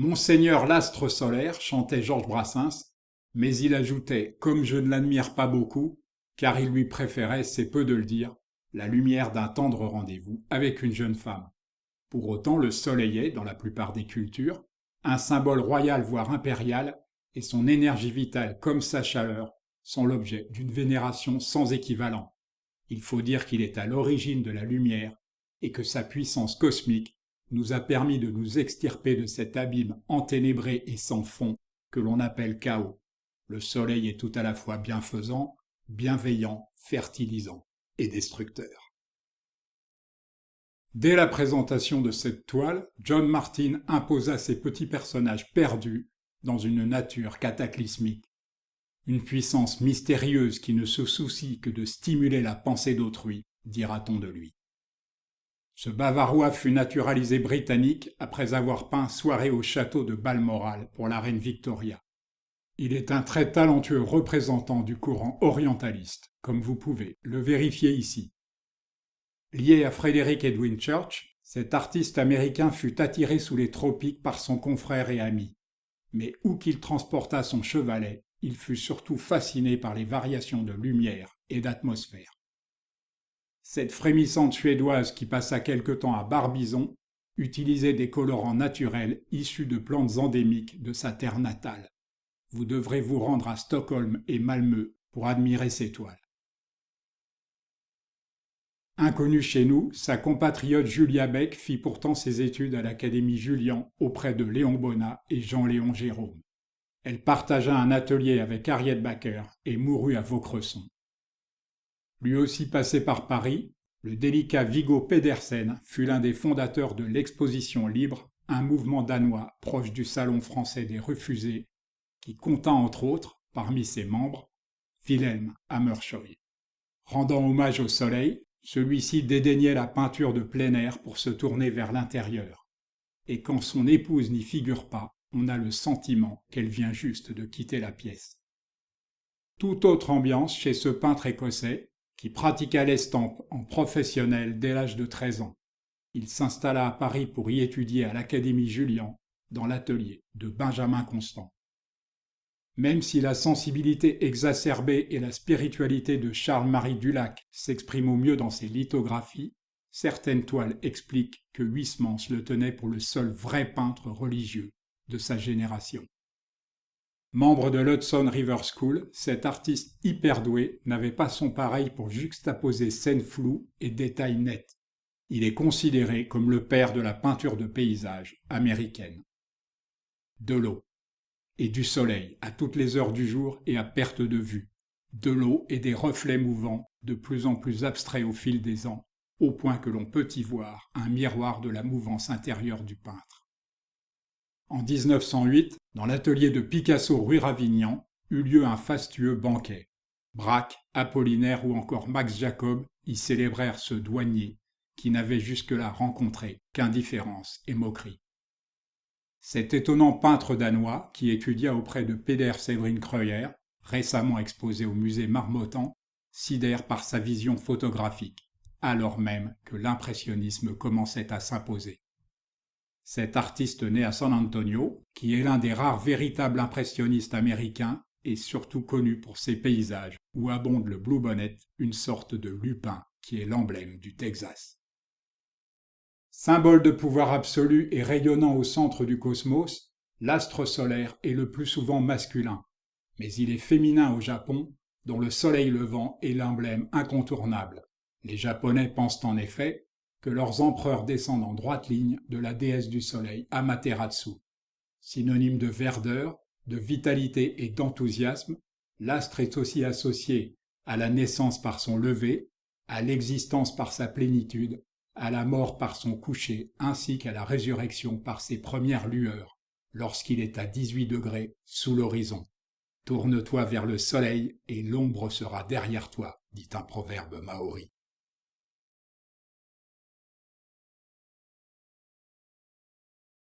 Monseigneur l'astre solaire, chantait Georges Brassens, mais il ajoutait, comme je ne l'admire pas beaucoup, car il lui préférait, c'est peu de le dire, la lumière d'un tendre rendez-vous avec une jeune femme. Pour autant, le soleil est, dans la plupart des cultures, un symbole royal voire impérial, et son énergie vitale comme sa chaleur sont l'objet d'une vénération sans équivalent. Il faut dire qu'il est à l'origine de la lumière et que sa puissance cosmique nous a permis de nous extirper de cet abîme enténébré et sans fond que l'on appelle chaos. Le soleil est tout à la fois bienfaisant, bienveillant, fertilisant et destructeur. Dès la présentation de cette toile, John Martin imposa ses petits personnages perdus dans une nature cataclysmique. Une puissance mystérieuse qui ne se soucie que de stimuler la pensée d'autrui, dira-t-on de lui. Ce Bavarois fut naturalisé britannique après avoir peint Soirée au château de Balmoral pour la reine Victoria. Il est un très talentueux représentant du courant orientaliste, comme vous pouvez le vérifier ici. Lié à Frederick Edwin Church, cet artiste américain fut attiré sous les tropiques par son confrère et ami. Mais où qu'il transportât son chevalet, il fut surtout fasciné par les variations de lumière et d'atmosphère. Cette frémissante Suédoise qui passa quelque temps à Barbizon utilisait des colorants naturels issus de plantes endémiques de sa terre natale. Vous devrez vous rendre à Stockholm et Malmö pour admirer ces toiles. Inconnue chez nous, sa compatriote Julia Beck fit pourtant ses études à l'Académie Julian auprès de Léon Bonnat et Jean-Léon Gérôme. Elle partagea un atelier avec Harriet Backer et mourut à Vaucresson. Lui aussi passé par Paris, le délicat Viggo Pedersen fut l'un des fondateurs de l'Exposition libre, un mouvement danois proche du Salon français des refusés, qui compta entre autres, parmi ses membres, Wilhelm Hammershøi. Rendant hommage au soleil, celui-ci dédaignait la peinture de plein air pour se tourner vers l'intérieur. Et quand son épouse n'y figure pas, on a le sentiment qu'elle vient juste de quitter la pièce. Toute autre ambiance chez ce peintre écossais qui pratiqua l'estampe en professionnel dès l'âge de 13 ans. Il s'installa à Paris pour y étudier à l'Académie Julian, dans l'atelier de Benjamin Constant. Même si la sensibilité exacerbée et la spiritualité de Charles-Marie Dulac s'expriment au mieux dans ses lithographies, certaines toiles expliquent que Huysmans le tenait pour le seul vrai peintre religieux de sa génération. Membre de l'Hudson River School, cet artiste hyper doué n'avait pas son pareil pour juxtaposer scènes floues et détails nets. Il est considéré comme le père de la peinture de paysage américaine. De l'eau et du soleil à toutes les heures du jour et à perte de vue. De l'eau et des reflets mouvants, de plus en plus abstraits au fil des ans, au point que l'on peut y voir un miroir de la mouvance intérieure du peintre. En 1908, dans l'atelier de Picasso rue Ravignan, eut lieu un fastueux banquet. Braque, Apollinaire ou encore Max Jacob y célébrèrent ce douanier qui n'avait jusque-là rencontré qu'indifférence et moquerie. Cet étonnant peintre danois, qui étudia auprès de Peder Severin Krøyer, récemment exposé au musée Marmottan, sidère par sa vision photographique, alors même que l'impressionnisme commençait à s'imposer. Cet artiste né à San Antonio, qui est l'un des rares véritables impressionnistes américains, est surtout connu pour ses paysages où abonde le bluebonnet, une sorte de lupin qui est l'emblème du Texas. Symbole de pouvoir absolu et rayonnant au centre du cosmos, l'astre solaire est le plus souvent masculin, mais il est féminin au Japon, dont le soleil levant est l'emblème incontournable. Les Japonais pensent en effet que leurs empereurs descendent en droite ligne de la déesse du soleil Amaterasu. Synonyme de verdeur, de vitalité et d'enthousiasme, l'astre est aussi associé à la naissance par son lever, à l'existence par sa plénitude, à la mort par son coucher, ainsi qu'à la résurrection par ses premières lueurs, lorsqu'il est à 18 degrés sous l'horizon. Tourne-toi vers le soleil et l'ombre sera derrière toi, dit un proverbe maori.